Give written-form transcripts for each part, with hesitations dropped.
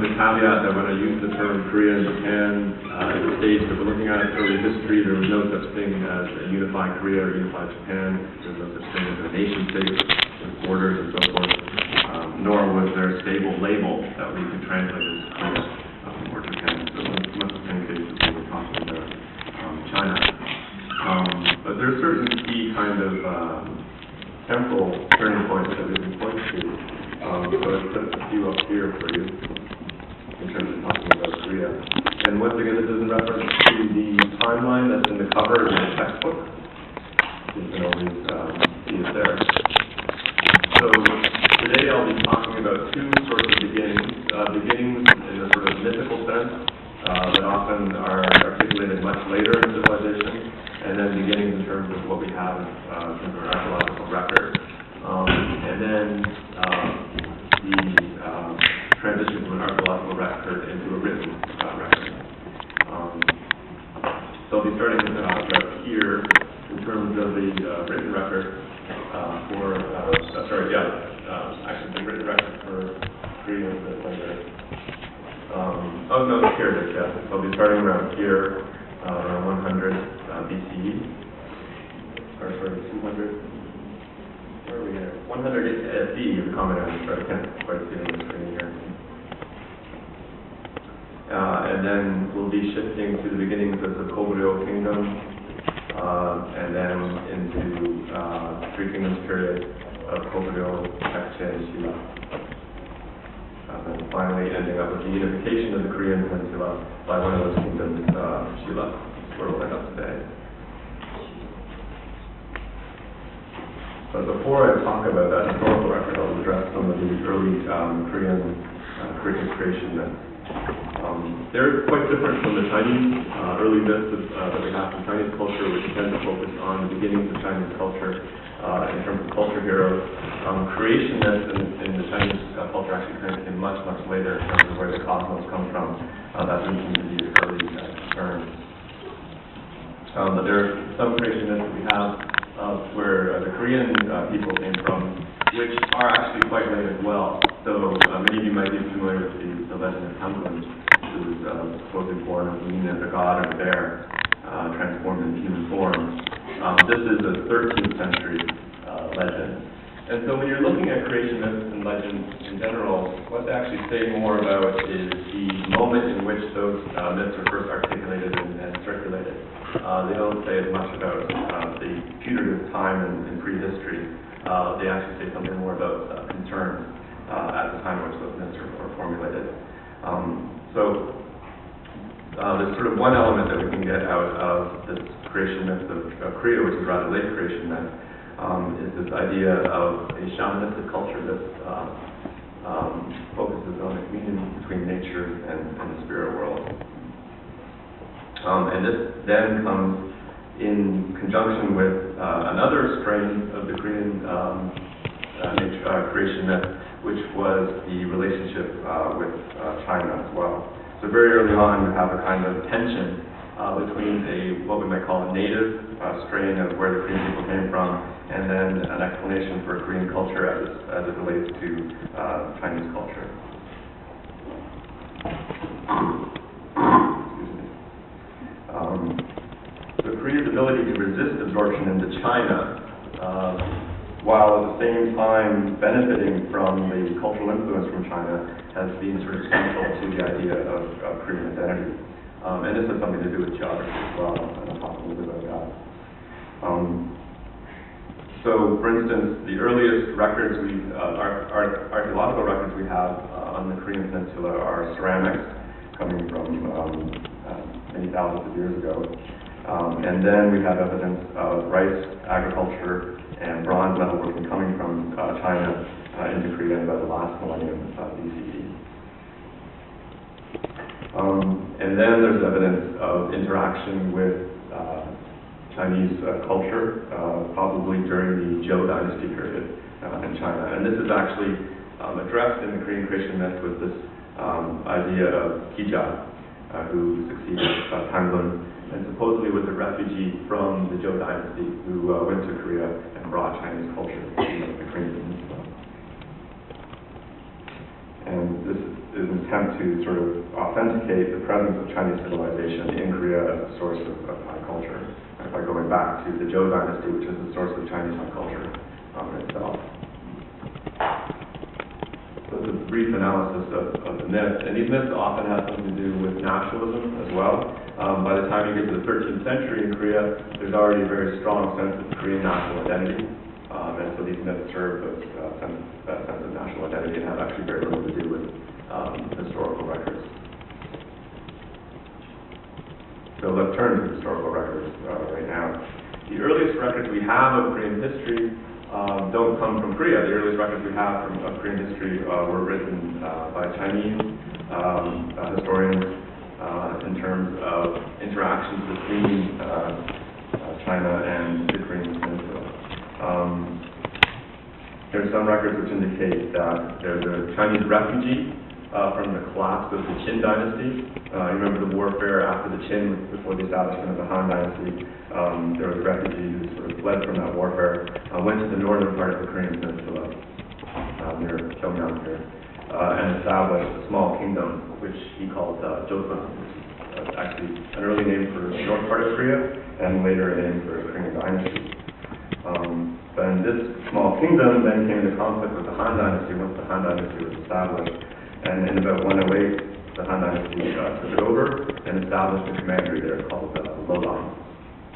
The caveat that when I use the term Korea and Japan at the stage that we're looking at early history, there was no such thing as a unified Korea or unified Japan. There was no such thing as a nation state with borders and so forth, nor was there a stable label that we could translate as Korea or Japan. So in much the same cases we were talking about China. But there are certain key kind of temporal turning points that we can point to. So I put a few up here for you in terms of talking about Korea. And once again, this is in reference to the timeline that's in the cover of the textbook. You can always see it there. So today I'll be talking about two sorts of beginnings. Beginnings in a sort of mythical sense that often are articulated much later in civilization, and then beginnings in terms of what we have in terms of our archaeological record. And then the transition from an archaeological record into a written record. So I'll be starting about here in terms of the written record actually the written record for Korea a bit later. Here it is, yeah. So I'll be starting around here, around 100 BCE. Or sorry, 200. Where are we here? 100 AD is the common era. I can't quite see it on the screen here. And then we'll be shifting to the beginnings of the Goguryeo kingdom, and then into the Three Kingdoms period of Goguryeo, Baekje, and Shilla. And finally ending up with the unification of the Korean peninsula by one of those kingdoms, Shilla, where we'll end up today. But before I talk about that historical record, I'll address some of the early Korean creation myths. They're quite different from the Chinese early myths that we have from Chinese culture, which tend to focus on the beginnings of Chinese culture in terms of culture heroes. Creation myths in the Chinese culture actually came much, much later in terms of where the cosmos come from. That leads into the early concerns. But there are some creation myths that we have where the Korean people came from, which are actually quite late as well. So many of you might be familiar with the legend of Hamlin, who was supposedly born of Yin as a god or a bear, transformed into human form. This is a 13th century legend. And so when you're looking at creation myths and legends in general, what they actually say more about is the moment in which those myths were first articulated and circulated. They don't say as much about the putative time in prehistory. They actually say something more about concerns at the time in which those myths were formulated. So there's sort of one element that we can get out of this creation myth of Korea, which is a rather late creation myth, is this idea of a shamanistic culture that focuses on a communion between nature and the spirit world. And this then comes in conjunction with another strain of the Korean creation myth, which was the relationship with China as well. So very early on, we have a kind of tension between what we might call a native strain of where the Korean people came from, and then an explanation for Korean culture as it relates to Chinese culture. So Korea's ability to resist absorption into China, while at the same time benefiting from the cultural influence from China, has been sort of central to the idea of Korean identity. And this has something to do with geography as well, and I'll talk a little bit about that. So, for instance, the earliest records archaeological records we have on the Korean peninsula are ceramics coming from many thousands of years ago. And then we have evidence of rice agriculture and bronze metalworking coming from China into Korea in about the last millennium BCE. And then there's evidence of interaction with Chinese culture, probably during the Zhou dynasty period in China. And this is actually addressed in the Korean creation myth with this idea of Kija, who succeeded Tanglun, and supposedly was a refugee from the Zhou dynasty who went to Korea and brought Chinese culture to the Korean peninsula. And this is in attempt to sort of authenticate the presence of Chinese civilization in Korea as a source of high culture, by going back to the Zhou dynasty, which is the source of Chinese high culture itself. So it's a brief analysis of the myths, and these myths often have something to do with nationalism as well. By the time you get to the 13th century in Korea, there's already a very strong sense of Korean national identity, and so these myths serve as that sense of national identity and have actually very little to do with historical records. So let's turn to historical records right now. The earliest records we have of Korean history don't come from Korea. The earliest records we have of Korean history were written by Chinese historians in terms of interactions between China and the Korean Peninsula. There are some records which indicate that there's a Chinese refugee from the collapse of the Qin dynasty. You remember the warfare after the Qin, before the establishment of the Han dynasty. There was a refugee who sort of fled from that warfare, went to the northern part of the Korean Peninsula, near Pyongyang here, and established a small kingdom, which he called Joseon, which is actually an early name for the north part of Korea, and later a name for the Korean dynasty. Then this small kingdom then came into conflict with the Han dynasty once the Han dynasty was established. And in about 108, the Han dynasty took it over and established a commandery there called Lolong,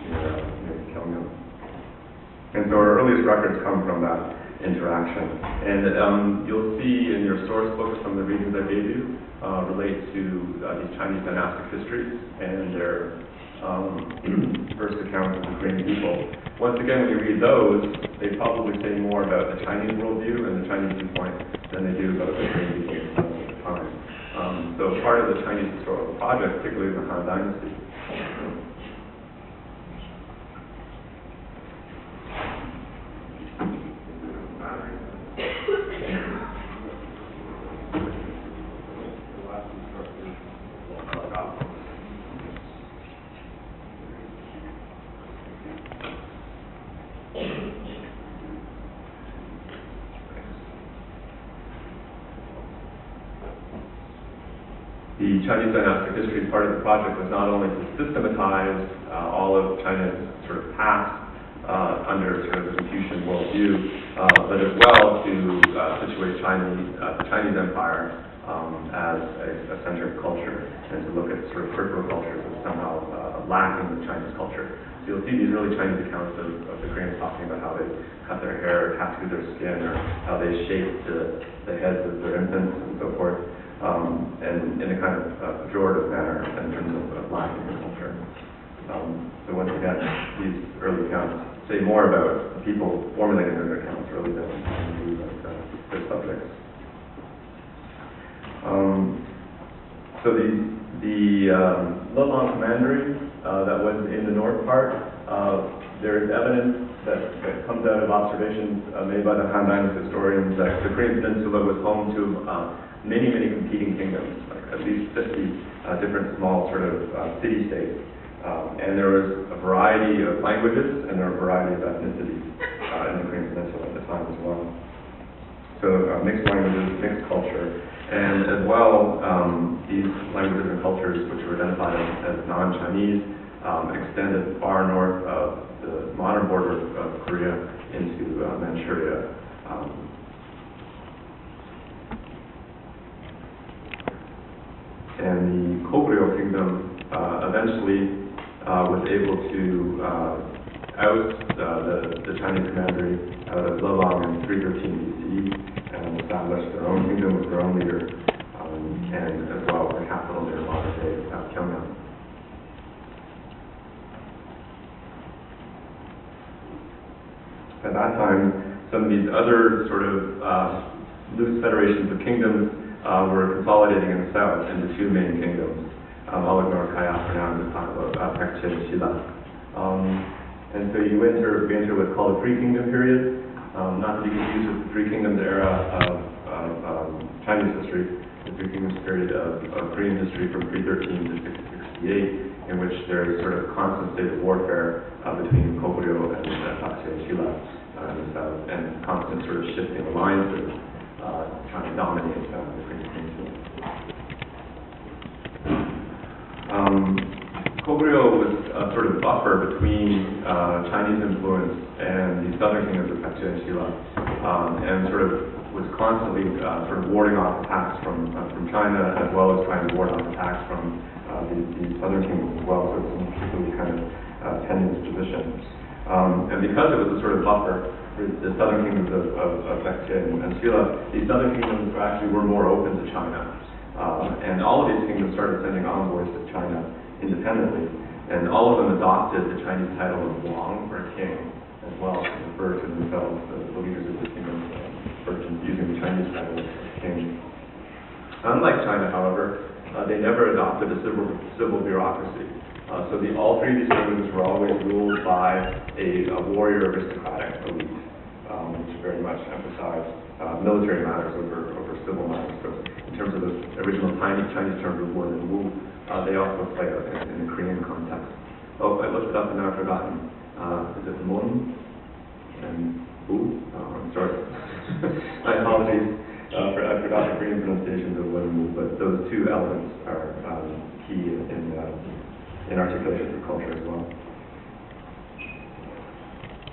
near Pyongyang. And so our earliest records come from that interaction. And you'll see in your source books, some of the readings I gave you relate to these Chinese dynastic histories and their first accounts of the Korean people. Once again, when you read those, they probably say more about the Chinese worldview and the Chinese viewpoint than they do about the Korean people at the time. So part of the Chinese historical project, particularly the Han Dynasty, the Chinese dynastic history part of the project was not only to systematize all of China's sort of past under sort of the Confucian worldview, but as well to situate the Chinese Empire as a center of culture, and to look at sort of peripheral cultures as somehow lacking the Chinese culture. So you'll see these early Chinese accounts of the Koreans talking about how they cut their hair, tattoo their skin, or how they shaped the heads of their infants and so forth. And in a kind of pejorative manner in terms of lacking the culture. So once again, these early accounts say more about the people formulating their accounts really than their subjects. So the Lolong commandery that was in the north part, there is evidence that comes out of observations made by the Han Dynasty historians that the Korean Peninsula was home to many competing kingdoms, like at least 50 different small sort of city-states. And there was a variety of languages and there were a variety of ethnicities in the Korean Peninsula at the time as well. So mixed languages, mixed culture, and as well these languages and cultures which were identified as non-Chinese extended far north of the modern border of Korea into Manchuria. And the Goguryeo kingdom eventually was able to oust the Chinese commandery out of Lolong in 313 BCE and establish their own kingdom with their own leader, and as well the capital near modern-day Pyongyang. At that time, some of these other sort of loose federations of kingdoms were consolidating in the south into two main kingdoms. I'll ignore Kaya for now and just talk about Paekche and Shilla. And so we enter what's called the Three Kingdom period, not to be confused with the Three Kingdoms era of Chinese history, the Three Kingdoms period of Korean history from 313 to 668, in which there is sort of a constant state of warfare between Goguryeo and Paekche and Shilla in the south, and constant sort of shifting alliances trying to dominate the Korean peninsula. a sort of buffer between Chinese influence and the southern kingdoms of Baekje and Shilla, and sort of was constantly sort of warding off attacks from China, as well as trying to ward off attacks from the southern kingdoms as well. So it's an particularly kind of tenuous position. And because it was a sort of buffer for the southern kingdoms of Baekje and Shilla, these southern kingdoms were more open to China. And all of these kingdoms started sending envoys to China independently, and all of them adopted the Chinese title of Wang, or king, as well, to refer to themselves, the leaders of the kingdom, using the Chinese title of king. Unlike China, however, they never adopted a civil bureaucracy. So all three of these kingdoms were always ruled by a warrior aristocratic elite, which very much emphasized military matters over civil matters. So in terms of the original Chinese term of war and Wu, they also play in the Korean context. Oh, I looked it up and now I've forgotten. Is it Mun and Wu? Oh, I'm sorry. My apologies. I forgot the Korean pronunciations of Mun and Wu, but those two elements are key in articulation of culture as well.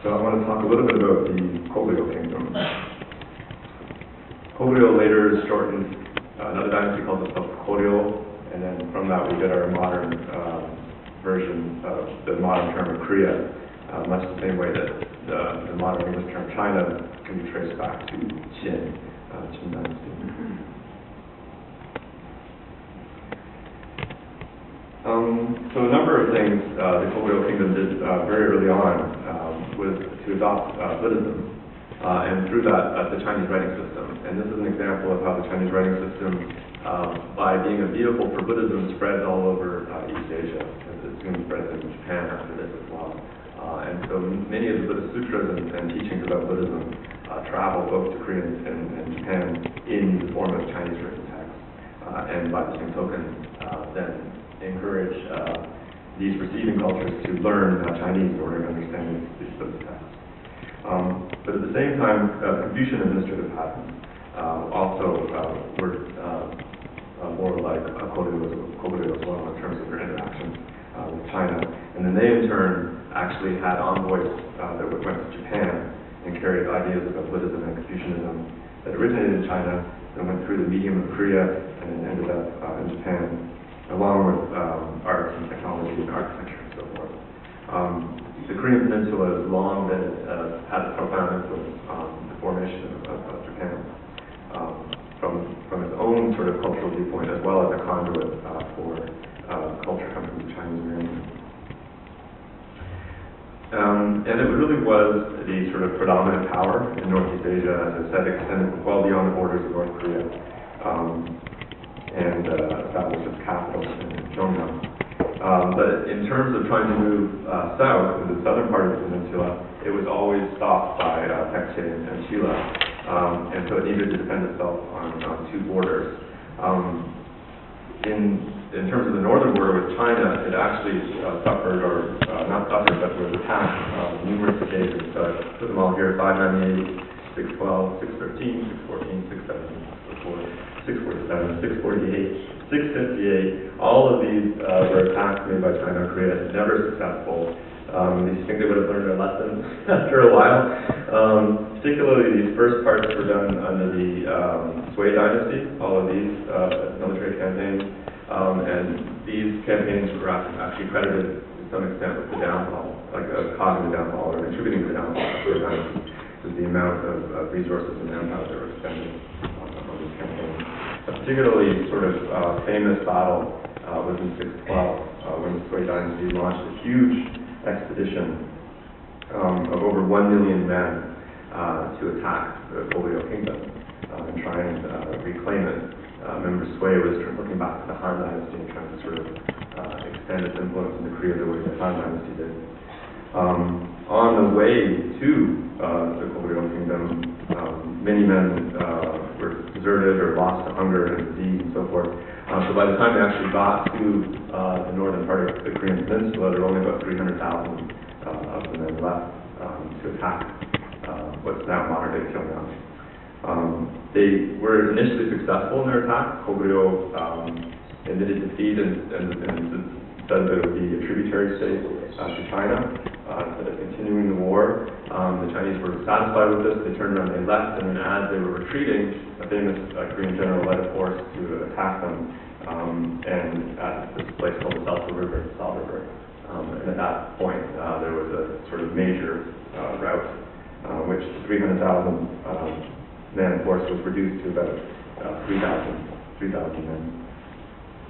So I want to talk a little bit about the Goryeo kingdom. Goryeo later is shortened, another dynasty called the Goryeo, and then from that we get our modern version of the modern term of Korea, much the same way that the modern English term China can be traced back to Qin dynasty. So a number of things the Goryeo kingdom did very early on was to adopt Buddhism, and through that the Chinese writing system. And this is an example of how the Chinese writing system, by being a vehicle for Buddhism, spread all over East Asia. It soon spread in Japan after this as well. And so many of the Buddhist sutras and teachings about Buddhism travel both to Korea and Japan in the form of Chinese written texts, and by the same token, then encourage these receiving cultures to learn Chinese in order to understand these Buddhist texts. But at the same time, Confucian administrative patterns also were more like Goryeo as well in terms of their interactions with China. And then they in turn actually had envoys that went to Japan and carried ideas about Buddhism and Confucianism that originated in China, then went through the medium of Korea, and then ended up in Japan, along with arts and technology and architecture and so forth. The Korean Peninsula has long been, had a profound influence on the formation of Japan, from its own sort of cultural viewpoint, as well as a conduit for culture coming from the Chinese Oriental. And it really was the sort of predominant power in Northeast Asia, as I said, extended well beyond the borders of North Korea, and established its capital in Pyongyang. But in terms of trying to move south, to the southern part of the peninsula, it was always stopped by Baekje and Shilla, and so it needed to defend itself on two borders. In terms of the northern border with China, it actually suffered, or not suffered, but was attacked on numerous occasions. So I put them all here: 598, 612, 613, 614, 617, 647, 648, 658. All of these were attacks made by China and Korea, never successful. You think they would have learned their lesson after a while. Particularly, these first parts were done under the Sui dynasty, all of these military campaigns. And these campaigns were actually credited to some extent with the downfall, like causing the downfall or contributing to the downfall of the dynasty, with the amount of resources and manpower that were expended on these campaigns. A particularly sort of famous battle was in 612, when the Sui dynasty launched a huge expedition of over 1 million men to attack the Goryeo kingdom and try and reclaim it. Remember, Sui was looking back to the Han dynasty and trying to sort of extend its influence into Korea the way the Han dynasty did. On the way to the Goryeo kingdom, many men were deserted or lost to hunger and disease and so forth. So by the time they actually got to the northern part of the Korean peninsula, there were only about 300,000 of the men left to attack what's now modern-day Pyongyang. They were initially successful in their attack. Goryeo admitted defeat and said that it would be a tributary state to China. Instead of continuing the war, the Chinese were satisfied with this. They turned around, they left, and then as they were retreating, a famous Korean general led a force to attack them, and at this place called the Salsa River. And at that point, there was a sort of major rout, which the 300,000 man force was reduced to about 3,000 men.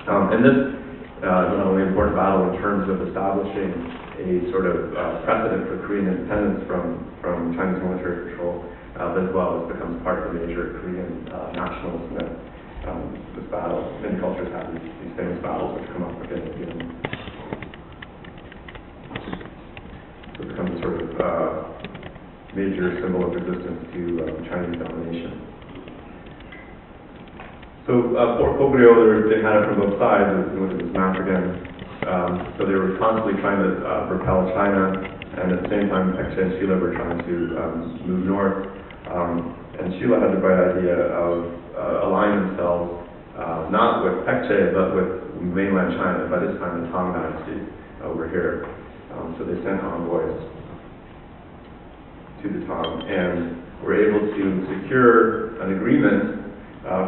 And this is not only an important battle in terms of establishing a sort of precedent for Korean independence from Chinese military control, but as well as becomes part of the major Korean nationalist myth. This battle, many cultures have these famous battles which come up again and again. So it becomes a sort of major symbol of resistance to Chinese domination. So Fort Goguryeo, they had it from both sides. If you look at this map again, so they were constantly trying to repel China, and at the same time, Paekche and Sheila were trying to move north. And Sheila had the bright idea of aligning themselves not with Paekche, but with mainland China. By this time, the Tang Dynasty were here, so they sent envoys to the Tang, and were able to secure an agreement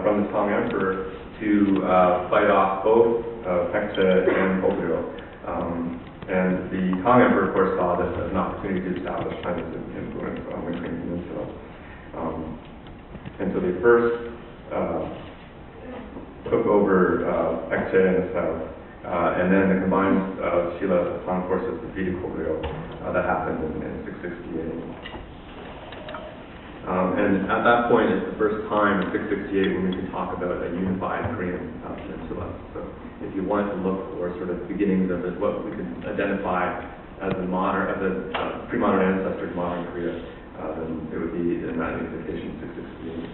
from the Tang Emperor to fight off both Paekche and Goguryeo. And the Tang Emperor, of course, saw this as an opportunity to establish China's influence on the Korean Peninsula. And so they first took over Paekche in the south, and then the combined Sheila Tang forces defeated Goguryeo. That happened in 668. And at that point, it's the first time in 668 when we can talk about a unified Korean peninsula. So if you wanted to look for sort of beginnings of it, what we could identify as a pre-modern ancestor to modern Korea, then it would be in that unification 668.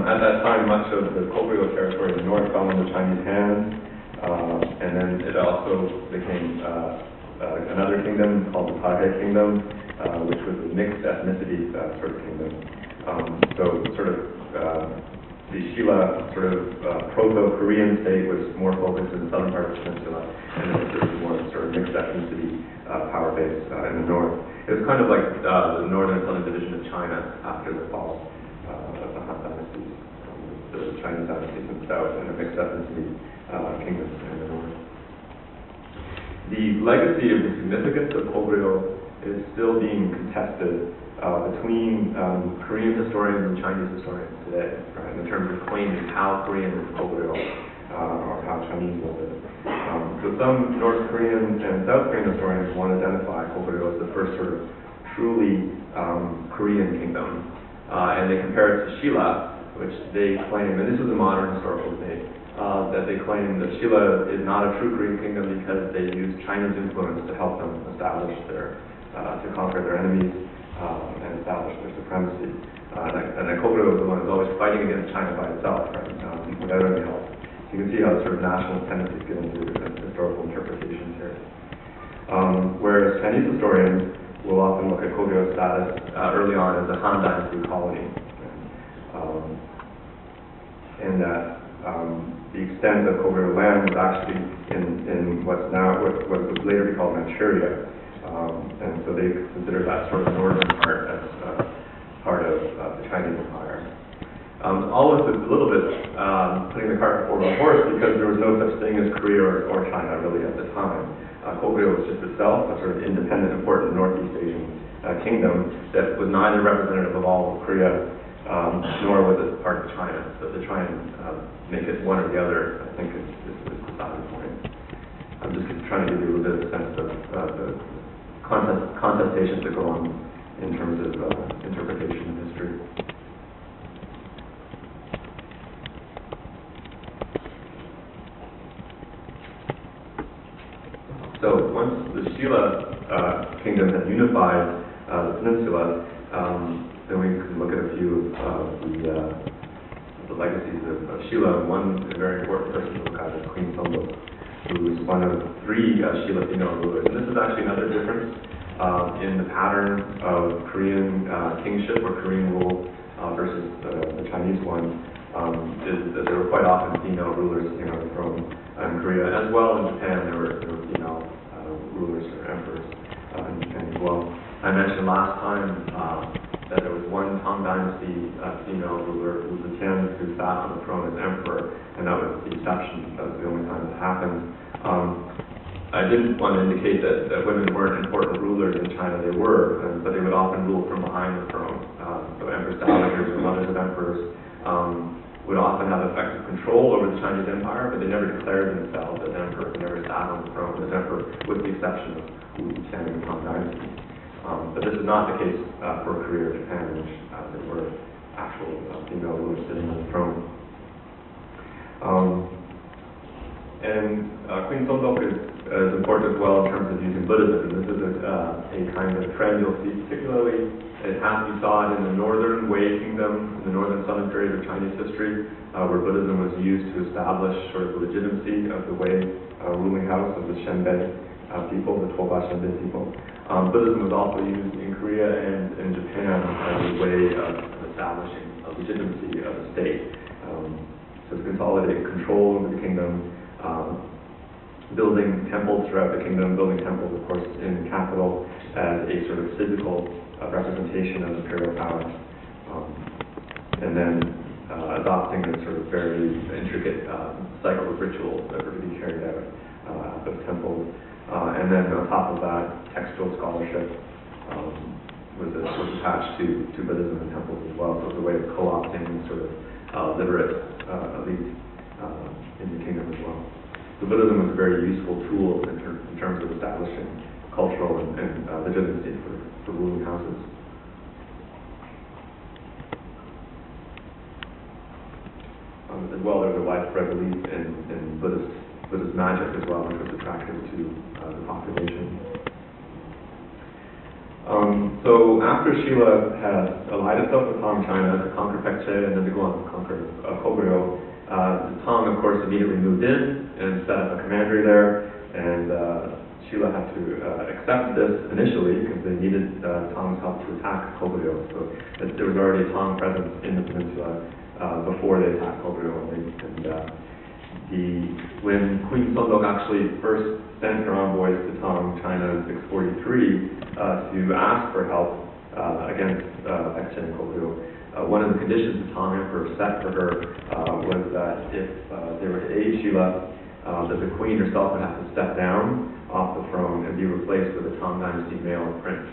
At that time, much of the Goguryeo territory in the north fell into Chinese hands, and then it also became another kingdom called the Tahe Kingdom, which was a mixed ethnicity sort of kingdom. So sort of the Sheila sort of proto-Korean state was more focused in the southern part of the peninsula, and then there was more sort of mixed ethnicity power base in the north. It was kind of like the northern and southern division of China after the fall of the Han dynasties, the Chinese dynasties in the south, and a mixed ethnicity kingdoms in the north. The legacy of the significance of Goguryeo is still being contested between Korean historians and Chinese historians today, right, in terms of claiming how Korean is Goguryeo or how Chinese was it. So some North Korean and South Korean historians want to identify Goguryeo as the first sort of truly Korean kingdom. And they compare it to Sheila, which they claim, and this is a modern historical debate, that they claim that Sheila is not a true Korean kingdom because they used China's influence to help them establish to conquer their enemies and establish their supremacy. And Goguryeo was the one who's always fighting against China by itself, right, without any help. So you can see how sort of nationalist tendencies get into historical interpretations here. Whereas Chinese historians will often look at Goguryeo status early on as a Han Dynasty colony, and that the extent of Goguryeo land was actually in what would later be called Manchuria, and so they consider that sort of northern part as part of the Chinese Empire. All of this is a little bit putting the cart before the horse because there was no such thing as Korea or China really at the time. Goguryeo was just itself a sort of independent, important Northeast Asian kingdom that was neither representative of all of Korea nor was it part of China. So to try and make it one or the other, I think is the starting point. I'm just trying to give you a little bit of a sense of the contestations that go on in terms of interpretation of history. So once the Sheila kingdom had unified the peninsula, then we can look at a few of the legacies of Sheila. One very important person to look at is Queen Seondeok, who was one of 3 Sheila female rulers. And this is actually another difference in the pattern of Korean kingship or Korean rule versus the Chinese one is that there were quite often female rulers sitting on the throne in Korea, as well in Japan. There were female rulers or emperors in Japan as well. I mentioned last time that there was one Tang Dynasty female ruler, who was the Tian, who sat on the throne as emperor, and that was the exception. That was the only time it happened. I didn't want to indicate that women weren't important rulers in China. They were, but they would often rule from behind the throne. So empress dowagers or mothers of emperors would often have effective control over the Chinese empire, but they never declared themselves as emperor. They never sat on the throne as emperor, with the exception of Wu Tian and the Tang Dynasty. But this is not the case for Korea or Japan, which there were actual female rulers sitting on the throne. Queen Seondok is important as well in terms of using Buddhism. And this is a kind of trend you'll see, particularly we saw it in the northern Wei Kingdom, in the northern southern period of Chinese history, where Buddhism was used to establish sort of the legitimacy of the Wei ruling house of the Shenbei people, the 12 Shenbei people. Buddhism was also used in Korea and in Japan as a way of establishing a legitimacy of the state. So to consolidate control over the kingdom, building temples throughout the kingdom, building temples, of course, in the capital as a sort of physical representation of imperial power, and then adopting a sort of very intricate cycle of rituals that were to be carried out at those temples. And then on top of that, textual scholarship was attached to Buddhism and temples as well. So it was a way of co-opting sort of literate elite in the kingdom as well. So Buddhism was a very useful tool in terms of establishing cultural and legitimacy for ruling houses. As well, there was a widespread belief in Buddhist magic as well, which was attractive to the population. So after Shila had allied itself with Tang China to conquer Baekje and then to go on to conquer Goguryeo, the Tang, of course, immediately moved in and set up a commandery there, and Shila had to accept this initially because they needed Tang's help to attack Goguryeo. So there was already a Tang presence in the peninsula before they attacked Goguryeo, when Queen Seondok actually first sent her envoys to Tang China in 643 to ask for help against Baekje and Goguryeo, one of the conditions the Tang Emperor set for her was that if they were to aid Shila, that the queen herself would have to step down off the throne and be replaced with a Tang Dynasty male prince,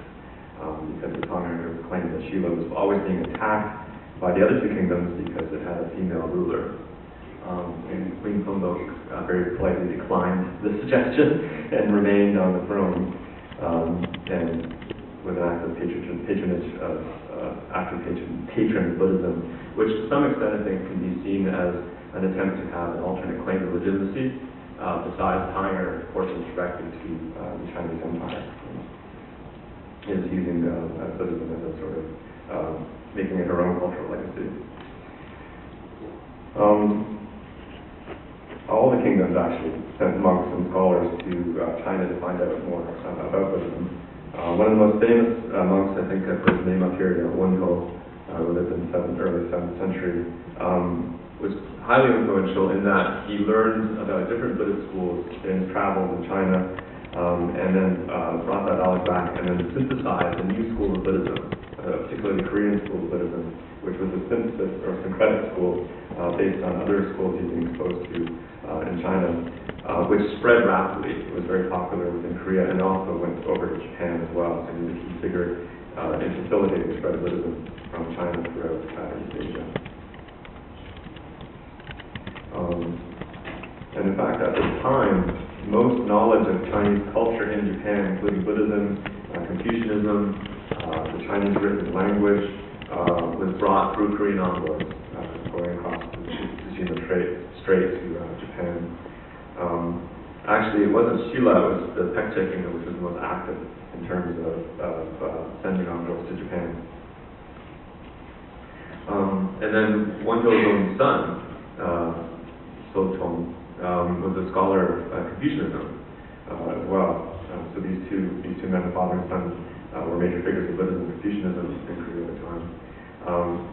because the Tang Emperor claimed that Shila was always being attacked by the other two kingdoms because it had a female ruler. And Queen Seondok very politely declined this suggestion and remained on the throne, and with an act of patronage of patron Buddhism, which to some extent I think can be seen as an attempt to have an alternate claim of legitimacy, besides tying her fortunes directly to the Chinese Empire. Is using Buddhism as a sort of making it her own cultural legacy. All the kingdoms actually sent monks and scholars to China to find out more about Buddhism. One of the most famous monks, I think I put his name up here, Wonho, who lived in the early 7th century, was highly influential in that he learned about different Buddhist schools in his travels in China, and then brought that knowledge back and then synthesized a new school of Buddhism, particularly the Korean school of Buddhism, which was a synthesis or syncretic school based on other schools he'd been exposed to in China, which spread rapidly. It was very popular within Korea and also went over to Japan as well. So he was a key figure in facilitating the spread of Buddhism from China throughout East Asia. And in fact, at this time, most knowledge of Chinese culture in Japan, including Buddhism, Confucianism, the Chinese written language, was brought through Korean envoys going across the Tsushima Strait to Japan. Actually, it wasn't Shila, it was the Baekje kingdom which was the most active in terms of sending envoys to Japan. And then Wonjo's own son, So Tong, was a scholar of Confucianism as well. So these two men, father and son, were major figures of Buddhism and Confucianism in Korea at the time.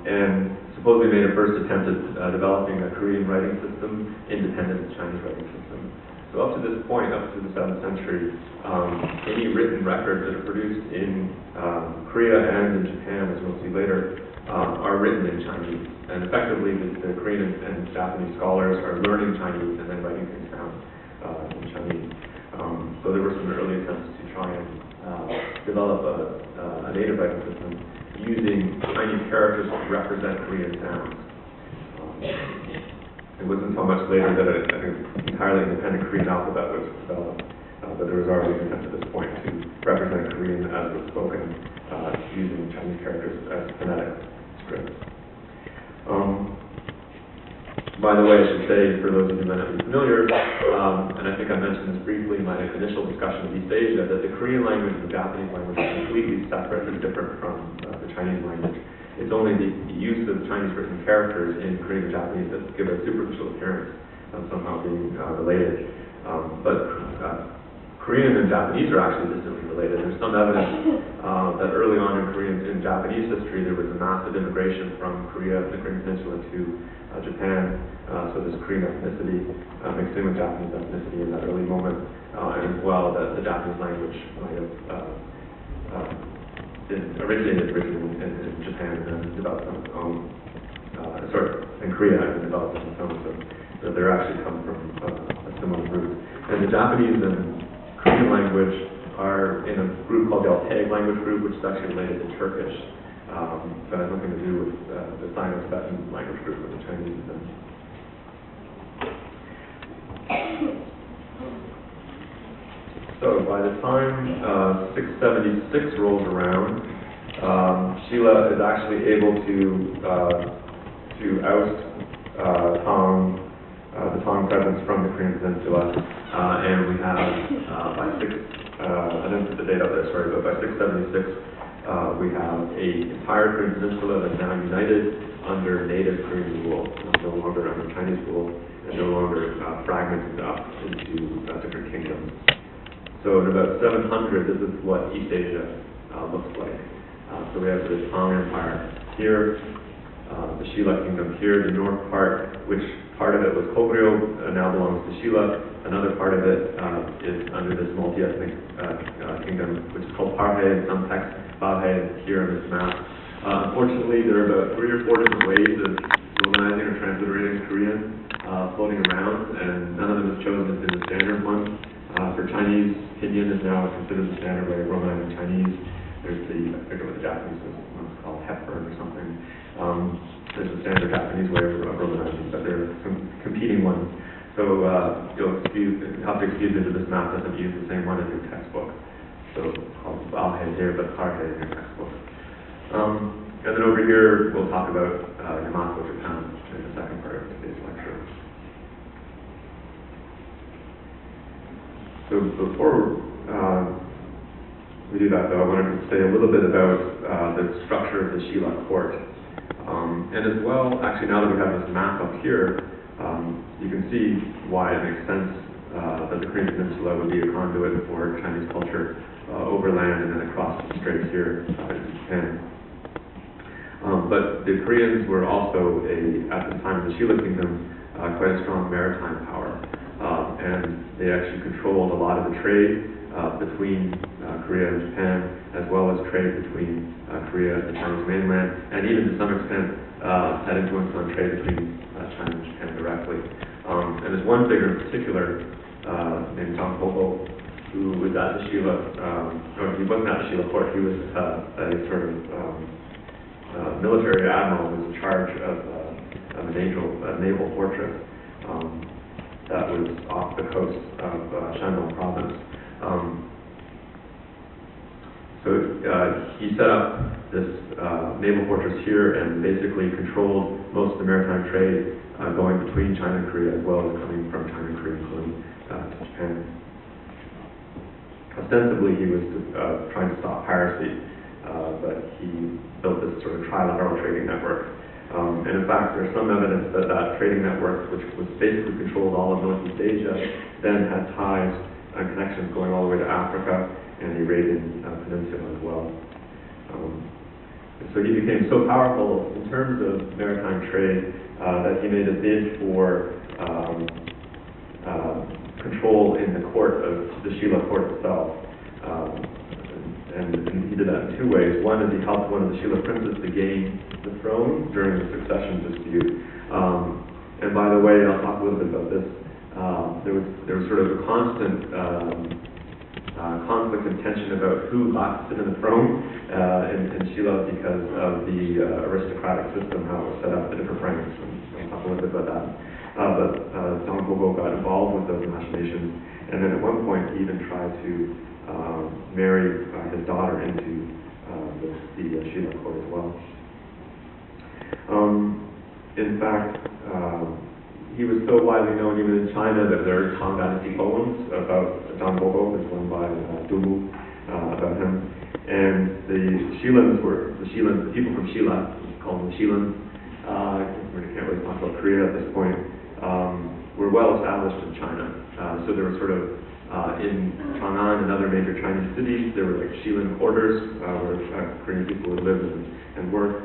And supposedly made a first attempt at developing a Korean writing system independent of the Chinese writing system. So up to this point, up to the 7th century, any written records that are produced in Korea and in Japan, as we'll see later, are written in Chinese. And effectively, the Korean and Japanese scholars are learning Chinese and then writing things down in Chinese. So there were some early attempts to try and develop a native writing system using Chinese characters to represent Korean sounds. It wasn't until much later that an entirely independent Korean alphabet was developed, but there was already an attempt at this point to represent Korean as it was spoken using Chinese characters as phonetic scripts. By the way, I should say, for those of you who might not be familiar, and I think I mentioned this briefly in my initial discussion of East Asia, that the Korean language and the Japanese language are completely separate and different from the Chinese language. It's only the use of Chinese written characters in Korean and Japanese that give a superficial appearance of somehow being related. But Korean and Japanese are actually distantly related. There's some evidence that early on in Korean and Japanese history there was a massive immigration from Korea, the Korean Peninsula, to Japan. So there's Korean ethnicity mixed in with Japanese ethnicity in that early moment, and as well that the Japanese language might have originated originally in Japan and then developed on its own. In Korea and developed on its own. So they're actually come from a similar root. And the Japanese and Korean language are in a group called the Altaic language group, which is actually related to Turkish. That has nothing to do with the Sino-Tibetan language group with the Chinese and them. So by the time 676 rolls around, Shila is actually able to oust the Tang presence from the Korean Peninsula, and we have by I didn't put the date out there, sorry, but by 676 we have an entire Korean Peninsula that's now united under native Korean rule, no longer under Chinese rule, and no longer fragmented up into different kingdoms. So in about 700, this is what East Asia looks like. So we have the Tang Empire here, the Shila Kingdom here, the north part, which part of it was Goguryeo, now belongs to Shila. Another part of it is under this multi-ethnic kingdom, which is called Parhe, in some texts, Bahe here on this map. Unfortunately, there are about 3 or 4 different ways of romanizing or transliterating Korean floating around, and none of them is chosen as the standard one. For Chinese, Pinyin is now considered the standard way of romanizing Chinese. There's I forget what the Japanese one's called, Hepburn or something. There's a standard Japanese way of romanizing, but there are some competing ones. So you'll have to excuse me that this map doesn't use the same one in your textbook. So called Balhe here, but Parhe in your textbook. And then over here, we'll talk about Yamato, Japan in the second part of today's lecture. So before we do that, though, I wanted to say a little bit about the structure of the Shila court. And as well, actually, now that we have this map up here, you can see why it makes sense that the Korean Peninsula would be a conduit for Chinese culture overland and then across the straits here into Japan. But the Koreans were also, at the time of the Shila Kingdom, quite a strong maritime power. And they actually controlled a lot of the trade between Korea and Japan, as well as trade between Korea and the Chinese mainland, and even to some extent had influence on trade between China and Japan directly. And there's one figure in particular named Zhang Hobo, who was at the Shila, or he wasn't at the Shila court, he was a sort of military admiral who was in charge of a naval fortress that was off the coast of Shandong province. So he set up this naval fortress here and basically controlled most of the maritime trade going between China and Korea, as well as coming from China and Korea, including to Japan. Ostensibly, he was trying to stop piracy, but he built this sort of trilateral trading network. And in fact, there's some evidence that that trading network, which was basically controlled all of Northeast Asia, then had ties connections going all the way to Africa and the Arabian Peninsula as well. So he became so powerful in terms of maritime trade that he made a bid for control in the court of the Sheila court itself. And he did that in two ways. One is he helped one of the Sheila princes to gain the throne during the succession dispute. And by the way, I'll talk a little bit about this. There was sort of a constant conflict and tension about who got to sit in the throne in Sheila because of the aristocratic system, how it was set up, the different ranks. And I'll talk a little bit about that. But Don Bobo got involved with those machinations, and then at one point he even tried to marry his daughter into the Sheila court as well. In fact, he was so widely known even in China that there are Tang Dynasty poems about Don Bobo. There's one by Du about him. And the people from Sheila, called them Shilans, we can't really talk about Korea at this point, were well established in China. So there were sort of in Chang'an and other major Chinese cities, there were like Shilan quarters where Korean people would live and work.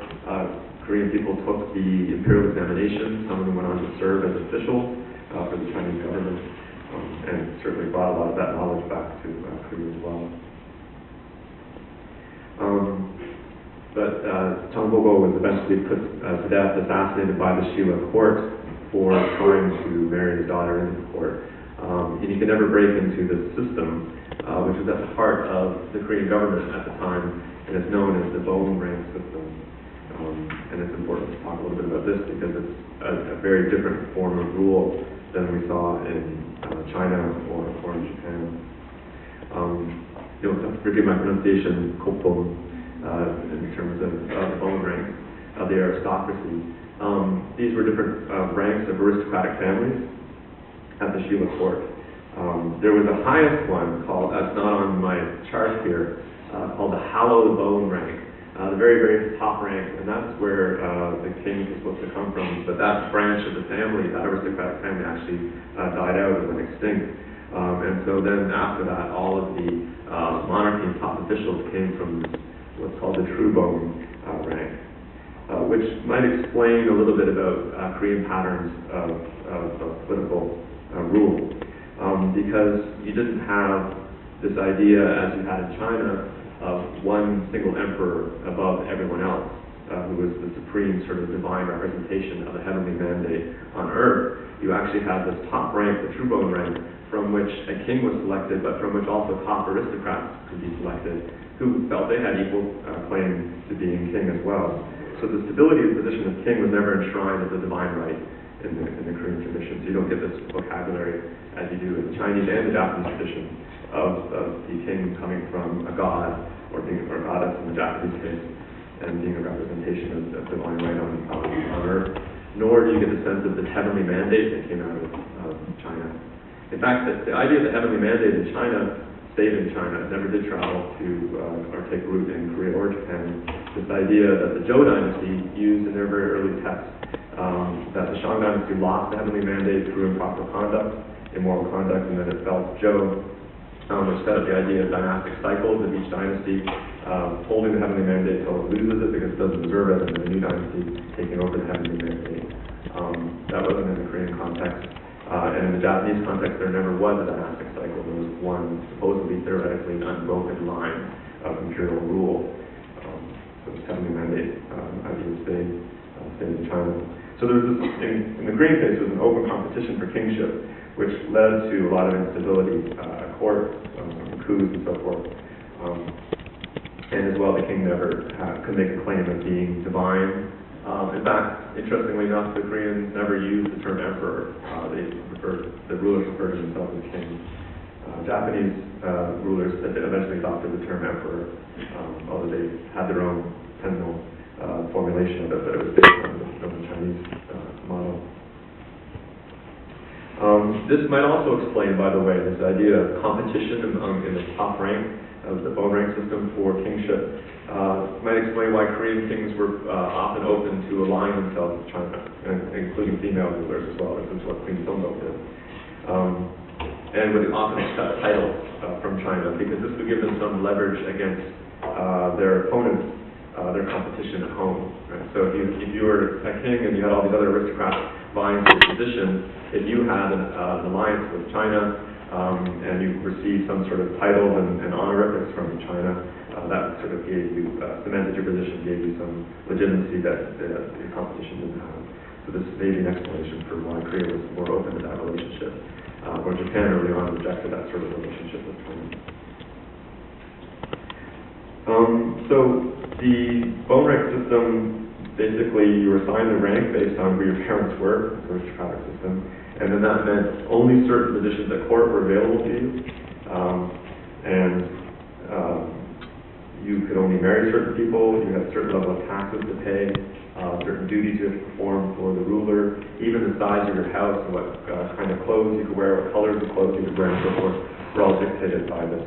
Korean people took the imperial examination. Some of them went on to serve as officials for the Chinese government, and certainly brought a lot of that knowledge back to Korea as well. But Tang Bobo was eventually put to death, assassinated by the Sheila court for trying to marry his daughter into the court. And he could never break into the system, which was at the heart of the Korean government at the time, and it's known as the bone rank system. And it's important to talk a little bit about this because it's a very different form of rule than we saw in China or in Japan. You'll have to forgive my pronunciation, Kopong, in terms of the bone rank of the aristocracy. These were different ranks of aristocratic families at the Sheila court. There was a highest one called, that's not on my chart here, called the hallowed bone rank. The very, very top rank, and that's where the king is supposed to come from. But that branch of the family, that aristocratic family, actually died out and went extinct. And so then after that, all of the monarchy and top officials came from what's called the true bone rank, which might explain a little bit about Korean patterns of political rule. Because you didn't have this idea, as you had in China, of one single emperor above everyone else, who was the supreme sort of divine representation of the heavenly mandate on earth. You actually had this top rank, the true bone rank, from which a king was selected, but from which also top aristocrats could be selected, who felt they had equal claim to being king as well. So the stability of the position of king was never enshrined as a divine right in the Korean tradition. So you don't get this vocabulary as you do in the Chinese and the Japanese tradition of the king coming from a god or goddess in the Japanese case and being a representation of divine right on earth. Nor do you get the sense of the heavenly mandate that came out of China. In fact, the idea of the heavenly mandate in China stayed in China. It never did travel to or take root in Korea or Japan. This idea that the Zhou dynasty used in their very early texts, that the Shang dynasty lost the heavenly mandate through improper conduct, immoral conduct, and then it fell to Zhou, which set up the idea of dynastic cycles of each dynasty holding the heavenly mandate until it loses it because it doesn't deserve it, and then the new dynasty taking over the heavenly mandate. That wasn't in the Korean context. And in the Japanese context, there never was a dynastic cycle. There was one supposedly theoretically unbroken line of imperial rule. So this heavenly mandate idea stayed in China. So there was this, in the Korean case, there was an open competition for kingship, which led to a lot of instability at court, coups and so forth. And as well, the king never could make a claim of being divine. In fact, interestingly enough, the Koreans never used the term emperor. The rulers referred to themselves as king. Japanese rulers eventually adopted the term emperor, although they had their own technical formulation of it, but it was based on the Chinese model. This might also explain, by the way, this idea of competition in the top rank of the bone rank system for kingship. Might explain why Korean kings were often open to align themselves with China, including female rulers as well. This is what Queen Songdo did. and would often accept titles from China, because this would give them some leverage against their opponents, their competition at home. Right? So if you were a king and you had all these other aristocrats vying for the position, if you had an alliance with China, and you received some sort of titles and honorifics from China, that sort of gave you, cemented your position, gave you some legitimacy that your competition didn't have. So this may be an explanation for why Korea was more open to that relationship, where Japan early on rejected that sort of relationship with China. So the bone rank system, basically you were assigned a rank based on who your parents were, the aristocratic system, and then that meant only certain positions at court were available to you, and you could only marry certain people, you had a certain level of taxes to pay, certain duties you had to perform for the ruler, even the size of your house and what kind of clothes you could wear, what colors of clothes you could wear, and so forth, were all dictated by this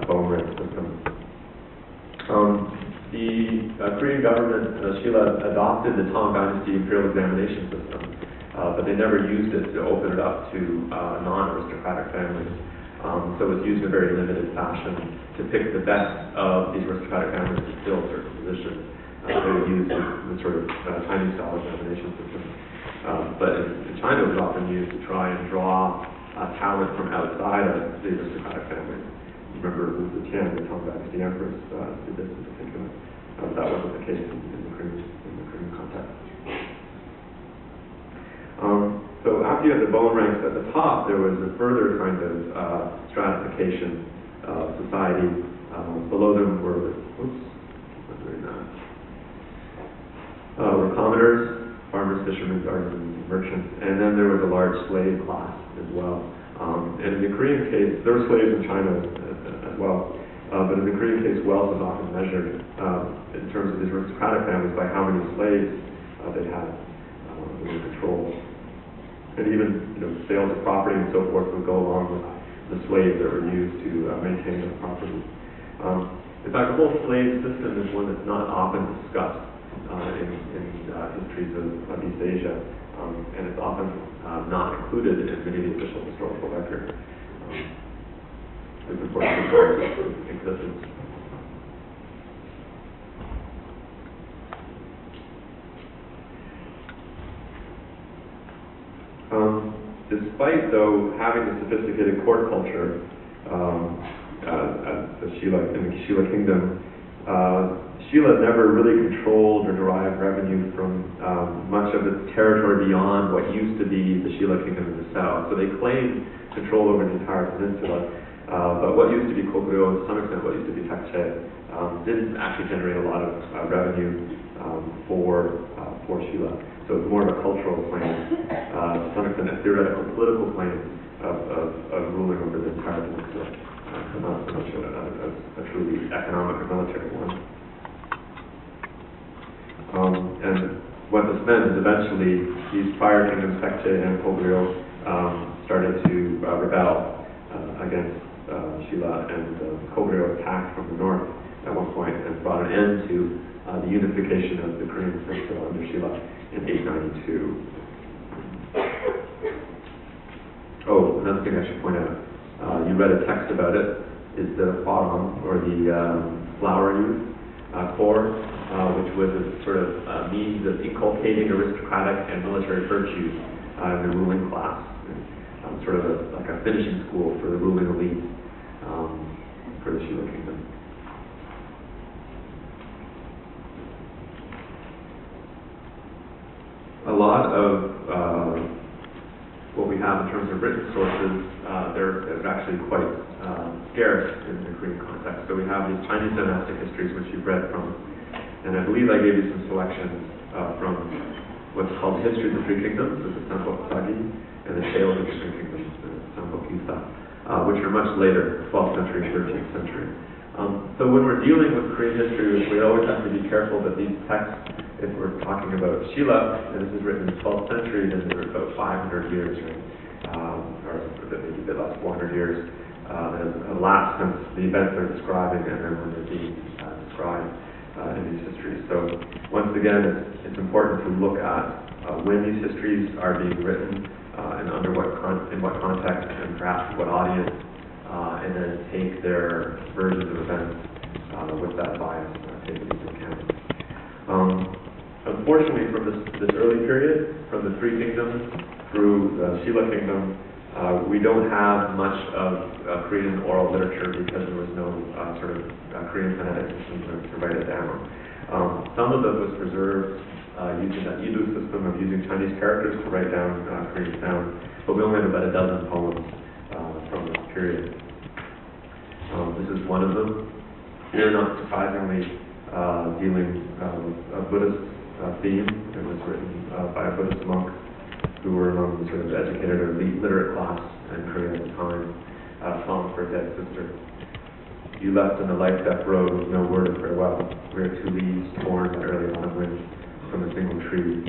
bone rank system. The Korean government, Shilla, adopted the Tang Dynasty imperial examination system, but they never used it to open it up to non-aristocratic families. So it was used in a very limited fashion to pick the best of these aristocratic families to fill certain positions. They used the sort of Chinese-style examination system. But in China, it was often used to try and draw talent from outside of the aristocratic families. Remember, the Tian, the Tang Dynasty empress, did this in particular. That wasn't the case in the Korean context. So after you had the bone ranks at the top, there was a further kind of stratification of society. Below them were, were commoners, farmers, fishermen, gardeners, merchants, and then there was a large slave class as well. And in the Korean case, there were slaves in China as well, but in the Korean case, wealth was often measured in terms of these aristocratic families by how many slaves they had in control. And even sales of property and so forth would go along with the slaves that were used to maintain the property. In fact, the whole slave system is one that's not often discussed in histories of East Asia, and it's often not included in many of the official historical records. It's important to know its existence. Despite, though, having a sophisticated court culture in the Shilla Kingdom, Shilla never really controlled or derived revenue from much of its territory beyond what used to be the Shilla Kingdom in the south. So they claimed control over the entire peninsula, but what used to be Goguryeo, and to some extent what used to be Taekche, didn't actually generate a lot of revenue for Shilla. So it's more of a cultural claim, to some extent a theoretical political claim of ruling over the entire peninsula, not so much a truly economic or military one. And what this meant is eventually these prior kingdoms, Taekche and Goguryeo, started to rebel against Shilla, and Goguryeo attacked from the north at one point and brought an end to the unification of the Korean peninsula under Shilla in 892. Oh, another thing I should point out, you read a text about it, is the Hwarang, or the flower youth corps, which was a sort of means of inculcating aristocratic and military virtues in the ruling class. Sort of like a finishing school for the ruling elite for the Shilla Kingdom. A lot of what we have in terms of written sources, they're actually quite scarce in the Korean context. So we have these Chinese dynastic histories, which you've read from, and I believe I gave you some selections from what's called the History of the Three Kingdoms, the Sanbok Sagi, and the Tale of the Three Kingdoms, the Sanbok Yusa, which are much later, 12th century, 13th century. So when we're dealing with Korean history, we always have to be careful that these texts, if we're talking about Shilla, and this is written in the 12th century, then they're about 500 years, right? Or maybe a bit less, 400 years has elapsed since the events they're describing and then when they're being described in these histories. So once again, it's important to look at when these histories are being written, and under in what context, and perhaps what audience, and then take their versions of events with that bias taken into account. Unfortunately, from this early period, from the Three Kingdoms through the Shilla Kingdom, we don't have much of Korean oral literature because there was no sort of Korean phonetic system to write it down. Some of it was preserved using that Yidu system of using Chinese characters to write down Korean sounds, but we only have about a dozen poems from this period. This is one of them. Here, not surprisingly, dealing with a Buddhist theme. It was written by a Buddhist monk who were among the sort of educated or literate class in Korea at the time. Song for a dead sister. You left on the life-death road with no word of farewell. We are two leaves torn by early autumn wind from a single tree,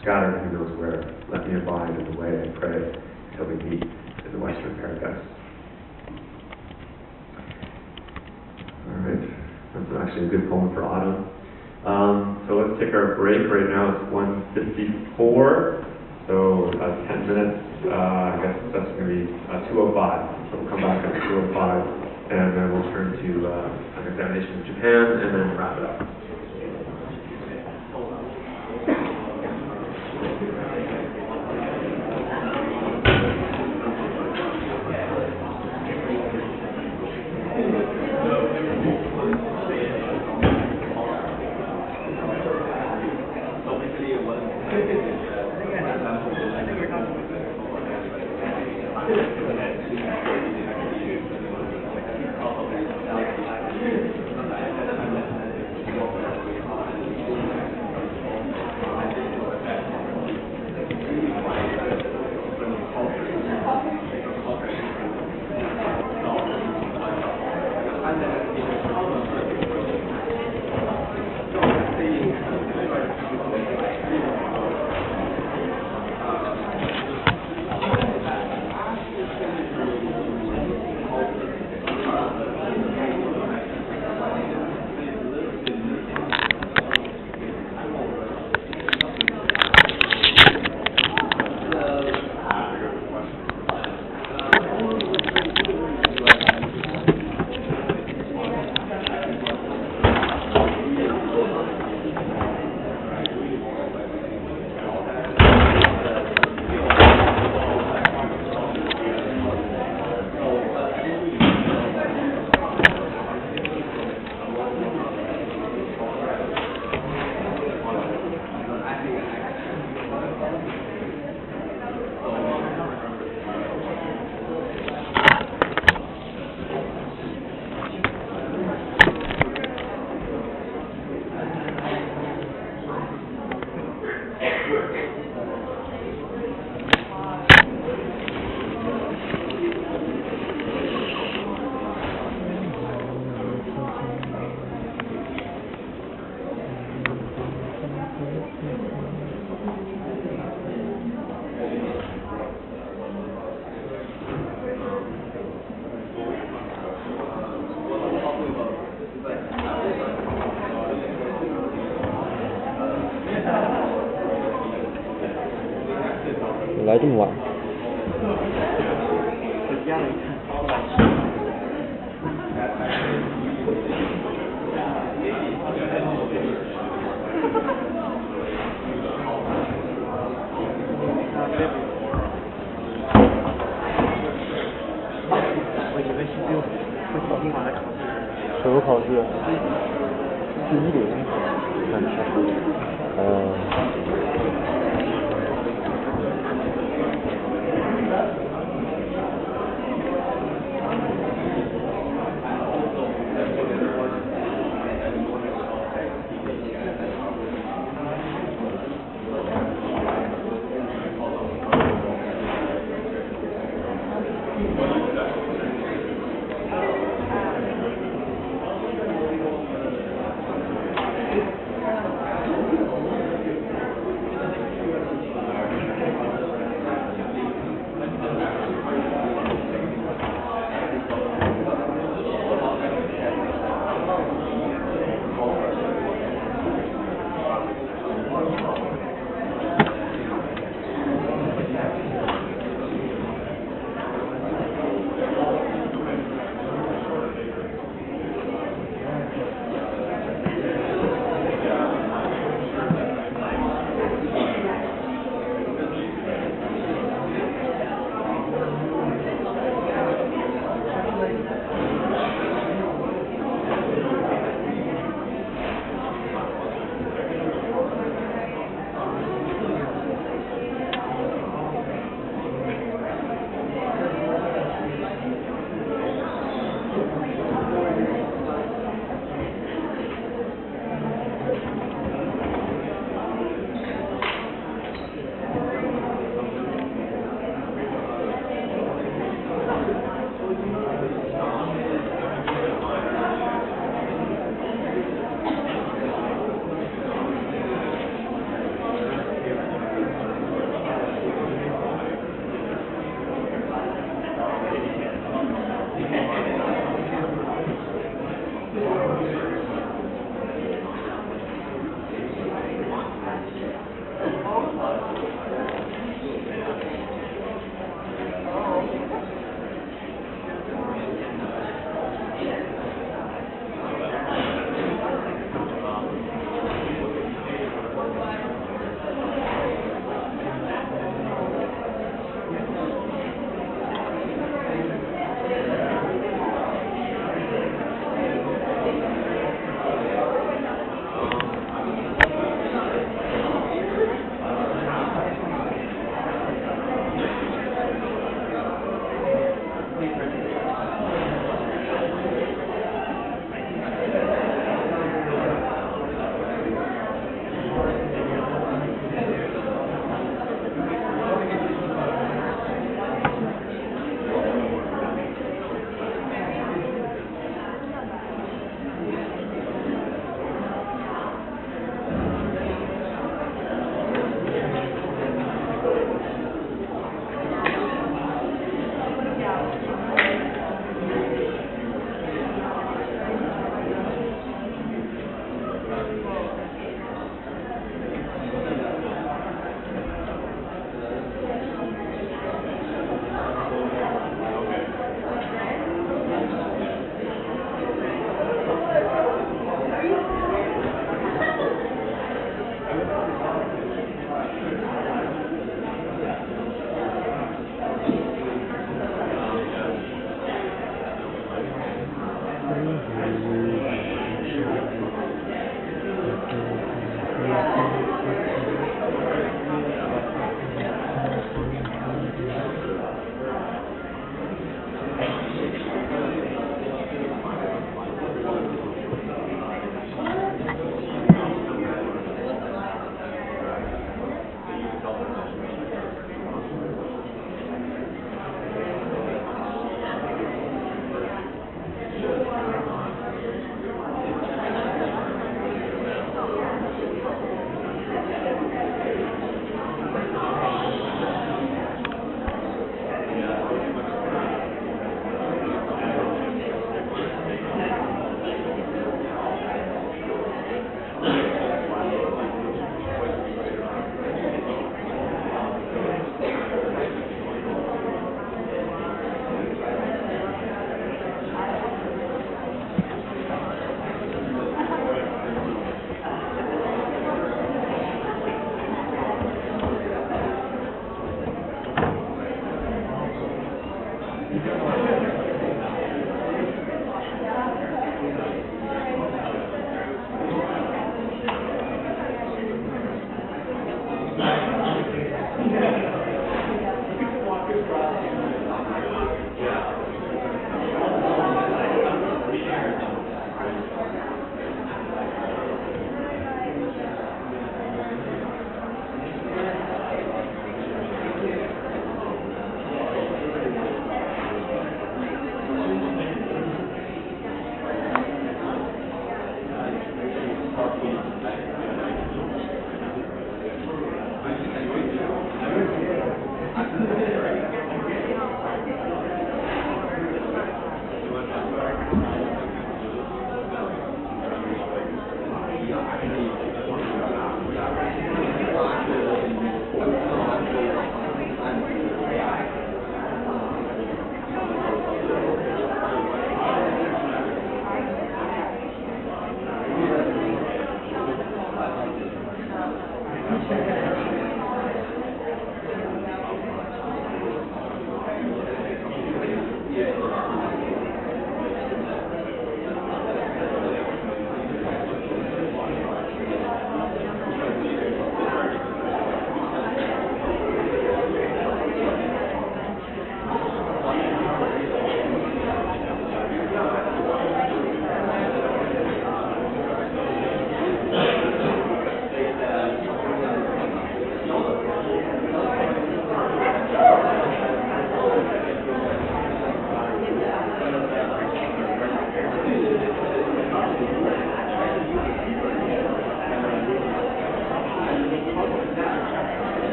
scattered who knows where. Let me abide in the way I pray till we meet in the western paradise. All right, that's actually a good poem for autumn. So let's take our break. Right now it's 1:54. So 10 minutes, I guess that's going to be 2:05. So we'll come back at 2:05, and then we'll turn to an examination of Japan, and then wrap it up.来这么晚？什么考试？第一轮。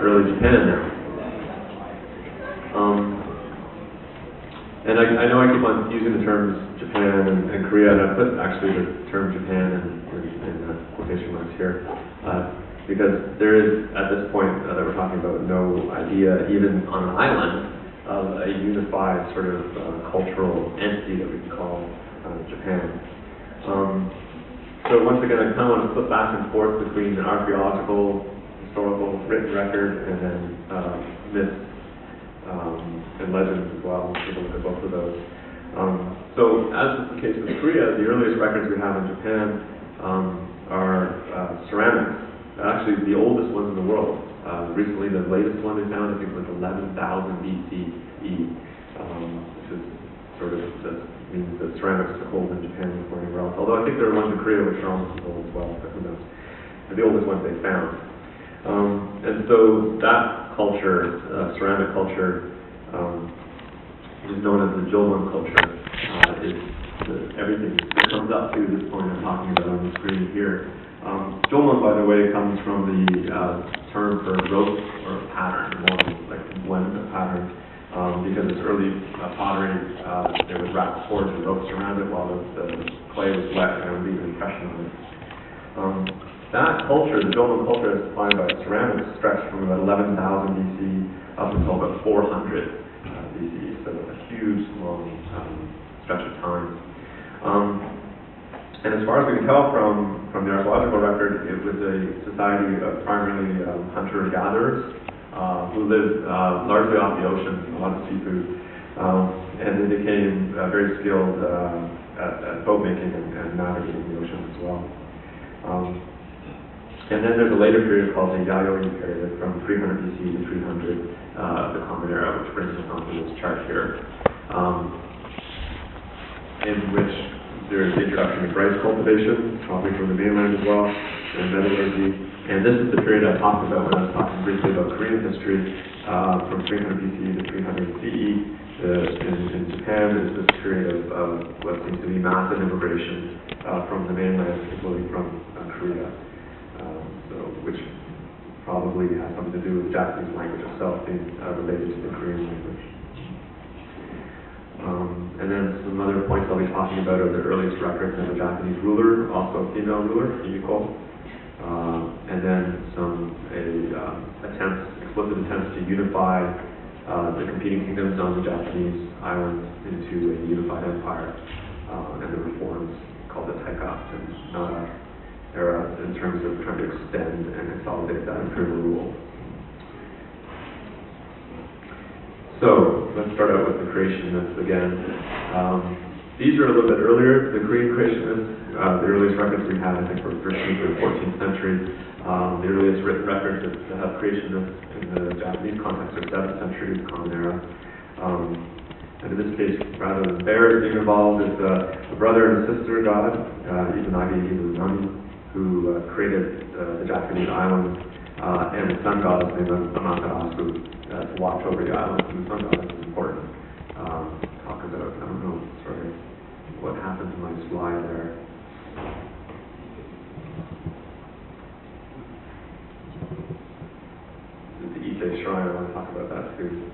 early Japan now. And I know I keep on using the terms Japan and Korea, and I put actually the term Japan in quotation marks here, because there is, at this point that we're talking about, no idea, even on an island, of a unified sort of cultural entity that we can call Japan. So once again, I kind of want to flip back and forth between the archaeological, historical, written record, and then myths and legends as well. We'll take a look at both of those. So as is the case with Korea, the earliest records we have in Japan are ceramics. Actually, the oldest ones in the world. Recently, the latest one they found, I think, was 11,000 BCE, which is sort of means that ceramics took hold in Japan before anywhere else. Although I think there are ones in Korea which are almost as old as well, but who knows. or the oldest ones they found. And so that culture, ceramic culture, is known as the Jolon culture. Everything that comes up to this point I'm talking about on the screen here. Jolon, by the way, comes from the term for rope or pattern, more like a blend of pattern, because it's early pottery, there was wrapped cords and ropes around it while the clay was wet and it would leave an impression on it. That culture, the Jolon culture as defined by ceramics, stretched from about 11,000 BC up until about 400 BC, so a huge, long stretch of time. And as far as we can tell from the archaeological record, it was a society of primarily hunter-gatherers who lived largely off the ocean, a lot of seafood, and they became very skilled at boat making and navigating the ocean as well. And then there's a later period called the Yayoi period from 300 BC to 300 of the Common Era, which brings us onto this chart here, in which there's the introduction of rice cultivation, probably from the mainland as well, and metallurgy. And this is the period I talked about when I was talking briefly about Korean history, from 300 BC to 300 CE. In Japan, there's this period of what seems to be massive immigration from the mainland, particularly from Korea, which probably has something to do with the Japanese language itself being related to the Korean language. And then some other points I'll be talking about are the earliest records of a Japanese ruler, also a female ruler, Himiko. And then some explicit attempts to unify the competing kingdoms on the Japanese islands into a unified empire, and the reforms called the Taika and Nara era in terms of trying to extend and consolidate that imperial rule. So let's start out with the creationists again. These are a little bit earlier. The Korean creationists, the earliest records we have, I think, were 13th or 14th century. The earliest written records that have creationists in the Japanese context are 7th century, Common Era. And in this case, rather than bears being involved, it's a brother and a sister god, Izanagi and Izanami, who created the Japanese islands, and the sun goddess named Amaterasu to watch over the islands. And the sun goddess is important. Talk about, I don't know, sorry, what happened to my slide there. The Ite Shrine, I want to talk about that too.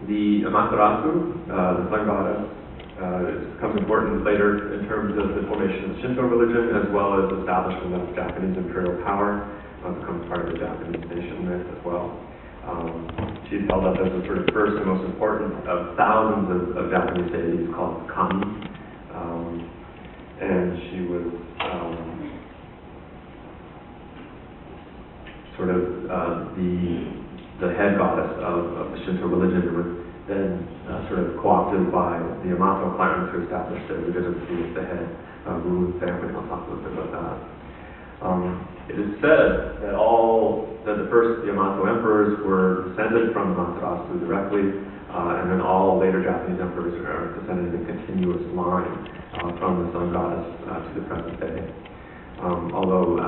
The Amaterasu, the sun goddess, becomes important later in terms of the formation of the Shinto religion, as well as establishment of Japanese imperial power, becomes part of the Japanese nation myth as well. She's held up as the sort of first and most important of thousands of Japanese deities called kami, and she was sort of the head goddess of the Shinto religion, and was then sort of co-opted by the Yamato clan to establish their legitimacy as the head ruling family. I'll talk a little bit about that. It is said that the first Yamato emperors were descended from Amaterasu directly, and then all later Japanese emperors are descended in a continuous line from the sun goddess to the present day. Although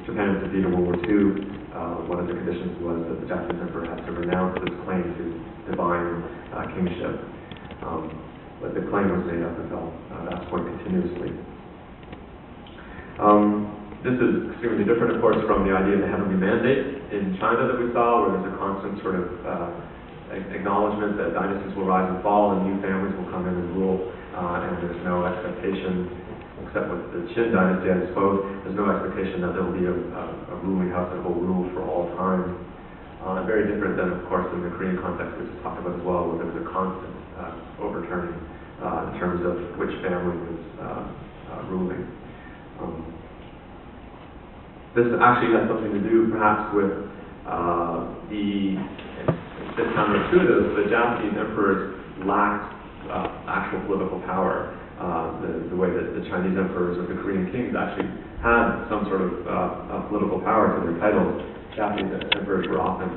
Japan was defeated in World War II, one of the conditions was that the Japanese emperor had to renounce his claim to divine kingship. But the claim was made up until that point continuously. This is extremely different, of course, from the idea of the heavenly mandate in China that we saw, where there's a constant sort of acknowledgement that dynasties will rise and fall and new families will come in and rule, and there's no expectation, except with the Qin dynasty, I suppose, there's no expectation that there will be a ruling house that will rule for all time. Very different than, of course, in the Korean context, which we talked about as well, where there was a constant overturning in terms of which family was ruling. This actually has something to do, perhaps, with the bit counterintuitive, the Japanese emperors lacked actual political power. The way that the Chinese emperors or the Korean kings actually had some sort of political power to their titles. Japanese emperors were often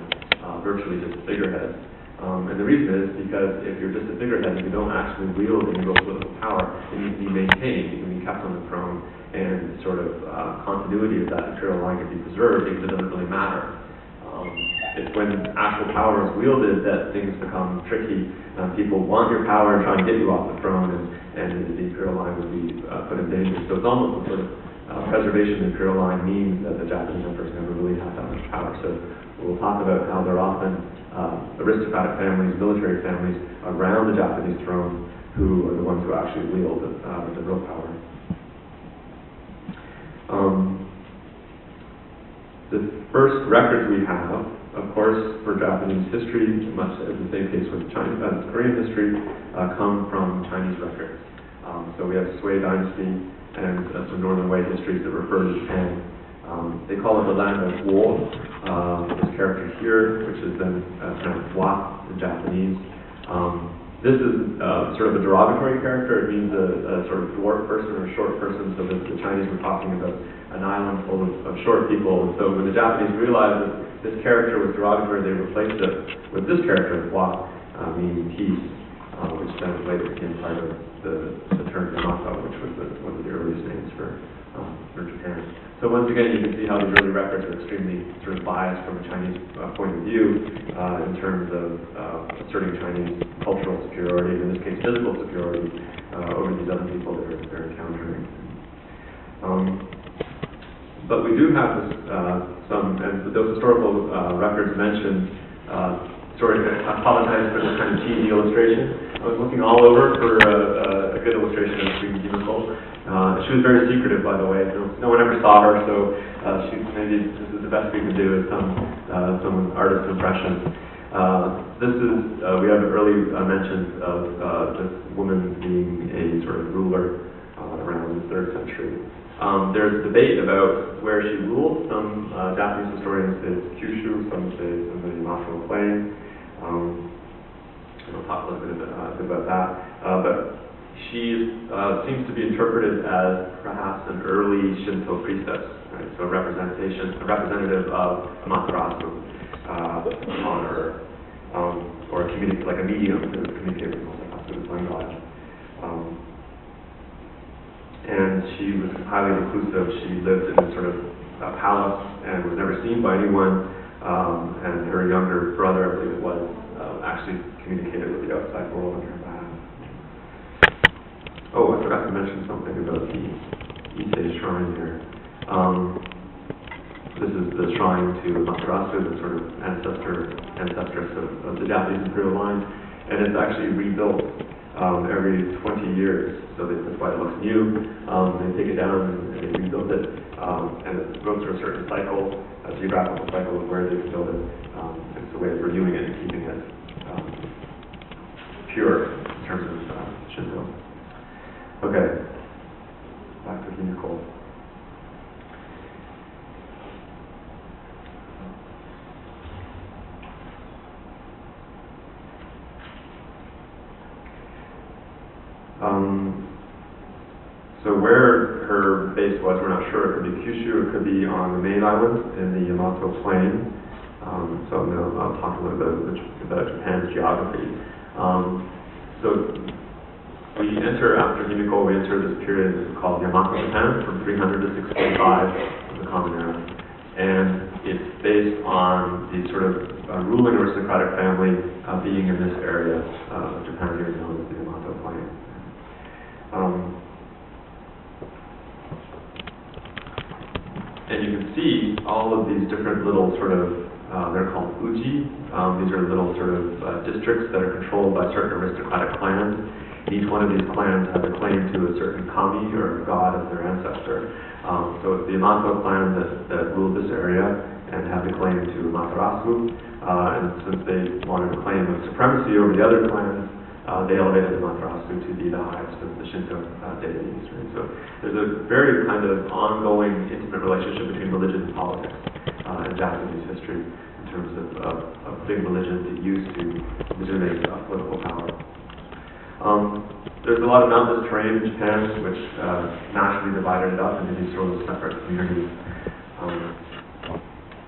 virtually just figureheads. And the reason is because if you're just a figurehead and you don't actually wield any real political power, then you can be maintained, you can be kept on the throne, and sort of continuity of that imperial line can be preserved because it doesn't really matter. It's when actual power is wielded that things become tricky. People want your power and try and get you off the throne, and the imperial line would be put in danger. So it's almost a sort of preservation of the imperial line means that the Japanese emperors never really had that much power. So we'll talk about how they're often aristocratic families, military families around the Japanese throne who are the ones who actually wield the real power. The first records we have, of course, for Japanese history, much as the same case with Korean history, come from Chinese records. So we have Sui Dynasty and some Northern Wei histories that refer to Japan. They call it the land of war. This character here, which is then pronounced wa in Japanese. This is sort of a derogatory character. It means a sort of dwarf person or short person. So the Chinese were talking about an island full of short people. And so when the Japanese realized that this character was derogatory, they replaced it with this character, wa, meaning peace, which then later became part of the term Yamato, which was one of the earliest names for Japan. So once again, you can see how these early records are extremely sort of biased from a Chinese point of view in terms of asserting Chinese cultural superiority, in this case physical superiority, over these other people that they're encountering. But we do have this, and those historical records mentioned, sorry, I apologize for this kind of cheesy illustration. I was looking all over for a good illustration of Queen Himiko. She was very secretive, by the way. No one ever saw her, so maybe this is the best we can do is some artist impression. This is, we have early mentions of this woman being a sort of ruler around the 3rd century. There's debate about where she ruled. Some Japanese historians say it's Kyushu, some say it's in the Yamato Plain. We'll talk a little bit about that. But she seems to be interpreted as perhaps an early Shinto priestess, right? So a representative of Amaterasu on Earth, or like a medium who would communicate with Amaterasu, the sun god. And she was highly reclusive. She lived in a sort of palace and was never seen by anyone. And her younger brother, I believe it was, actually communicated with the outside world on her behalf. Oh, I forgot to mention something about the Ise shrine here. This is the shrine to Amaterasu, the sort of ancestress of the Japanese imperial line, and it's actually rebuilt every 20 years, so that's why it looks new. They take it down and they rebuild it, and it goes through a certain cycle, a geographical cycle of where they build it. It's a way of renewing it and keeping it pure in terms of Shinto. Okay, back to Himiko. So where her base was, we're not sure. It could be Kyushu, it could be on the main island in the Yamato Plain. So I'll talk a little bit about Japan's geography. So we enter, after Himiko, we enter this period called Yamato Japan from 300 to 645 of the Common Era. And it's based on the sort of ruling aristocratic family being in this area of Japan here known as the Yamato Plain. And you can see all of these different little sort of, they're called uji. These are little sort of districts that are controlled by certain aristocratic clans. Each one of these clans has a claim to a certain kami or god of their ancestor. So it's the Yamato clan that ruled this area and had the claim to Amaterasu. And since they wanted a claim of supremacy over the other clans, they elevated Amaterasu to be the highest of the Shinto deities. Right? So there's a very kind of ongoing intimate relationship between religion and politics in Japanese history, in terms of big religion to use to legitimate political power. There's a lot of mountainous terrain in Japan, which naturally divided it up into these sort of separate communities.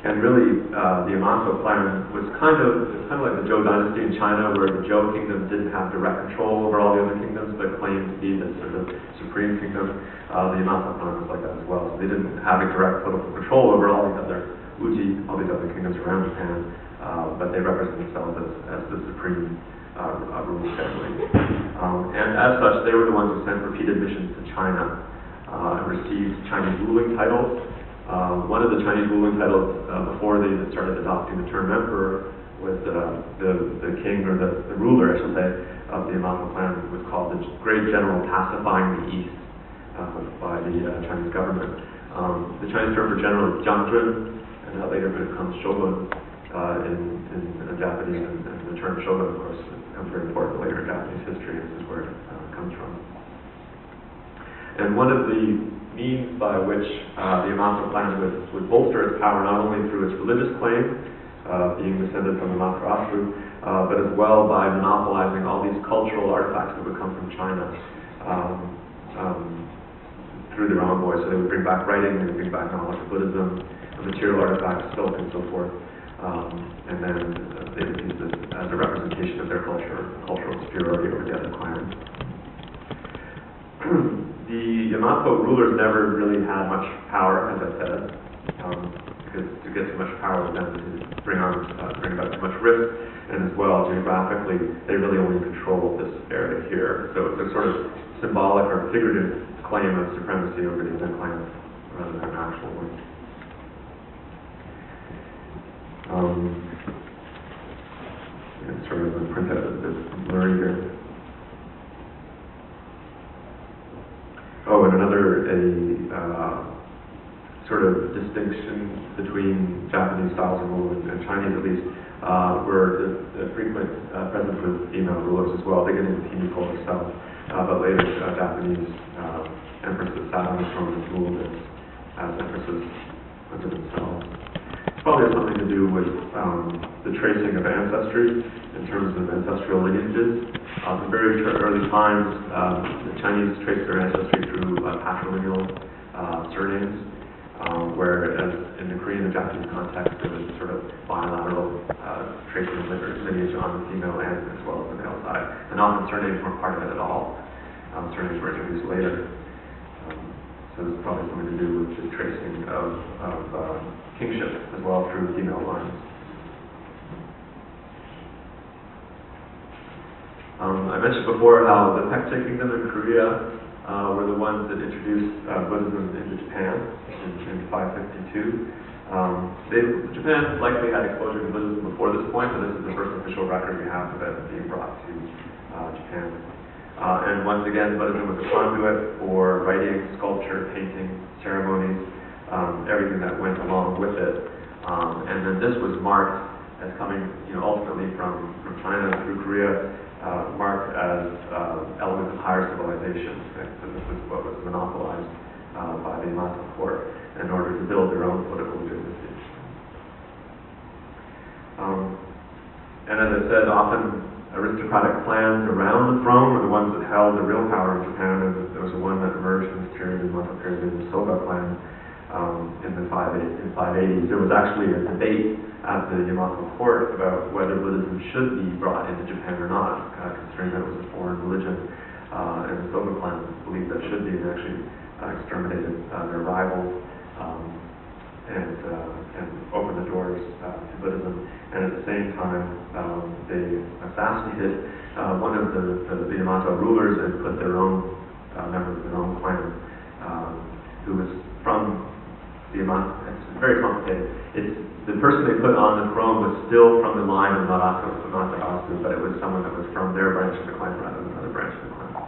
And really, the Yamato clan was kind of like the Zhou dynasty in China, where the Zhou kingdom didn't have direct control over all the other kingdoms, but claimed to be the sort of supreme kingdom. The Yamato clan was like that as well. So they didn't have a direct political control over all these other Uji, all these other kingdoms around Japan, but they represent themselves as the supreme ruling family. And as such, they were the ones who sent repeated missions to China and received Chinese ruling titles. One of the Chinese ruling titles before they started adopting the term emperor was the king, or the ruler, I should say, of the Yamato clan, was called the Great General Pacifying the East by the Chinese government. The Chinese term for general is jiangjun, and that later becomes shogun in Japanese, and the term shogun, of course, becomes very important later in Japanese history. This is where it comes from. And one of the means by which the Yamato clan would bolster its power, not only through its religious claim, being descended from the Amaterasu, but as well by monopolizing all these cultural artifacts that would come from China through their envoys. So they would bring back writing, they would bring back knowledge of Buddhism, material artifacts, silk, and so forth, and then they would use this as a representation of their cultural superiority over the other clans. The Yamato rulers never really had much power, as I said, because to get too much power with them would bring about too much risk, and as well, geographically, they really only control this area here. So it's a sort of symbolic or figurative claim of supremacy over the other clans rather than an actual one. It's sort of a printout a bit blurry here. Oh, and another sort of distinction between Japanese styles of rule and Chinese, at least, were the frequent presence of female rulers as well, beginning with Himiko herself, but later Japanese empresses sat on the throne and ruled as empresses unto themselves. It probably has something to do with the tracing of ancestry in terms of ancestral lineages. From very early times, the Chinese traced their ancestry through patrilineal surnames, whereas in the Korean and Japanese context, there was sort of bilateral tracing of lineage on the female end as well as the male side. And often surnames weren't part of it at all. Surnames were introduced later. So there's probably something to do with the tracing of kingship as well through female lines. I mentioned before how the Paekche Kingdom in Korea were the ones that introduced Buddhism into Japan in 552. Japan likely had exposure to Buddhism before this point, but this is the first official record we have of it being brought to Japan. And once again, Buddhism was a conduit for writing, sculpture, painting, ceremonies, everything that went along with it. And then this was marked as coming, ultimately from China through Korea, marked as elements of higher civilization. Right? So this is what was monopolized by the Yamato court in order to build their own political legitimacy. And as I said, often aristocratic clans around the throne were the ones that held the real power in Japan. And there was one that emerged in this period, the Yamato period, the Soga clan, in the 580s. There was actually a debate at the Yamato court about whether Buddhism should be brought into Japan or not, considering that it was a foreign religion. And the Soga clan believed that it should be, and actually exterminated their rivals and opened the doors to Buddhism. And at the same time, they assassinated one of the Yamato rulers and put their own members of their own clan, who was from the Yamato. It's very complicated. The person they put on the throne was still from the line of Amaterasu, but it was someone that was from their branch of the clan rather than another branch of the clan.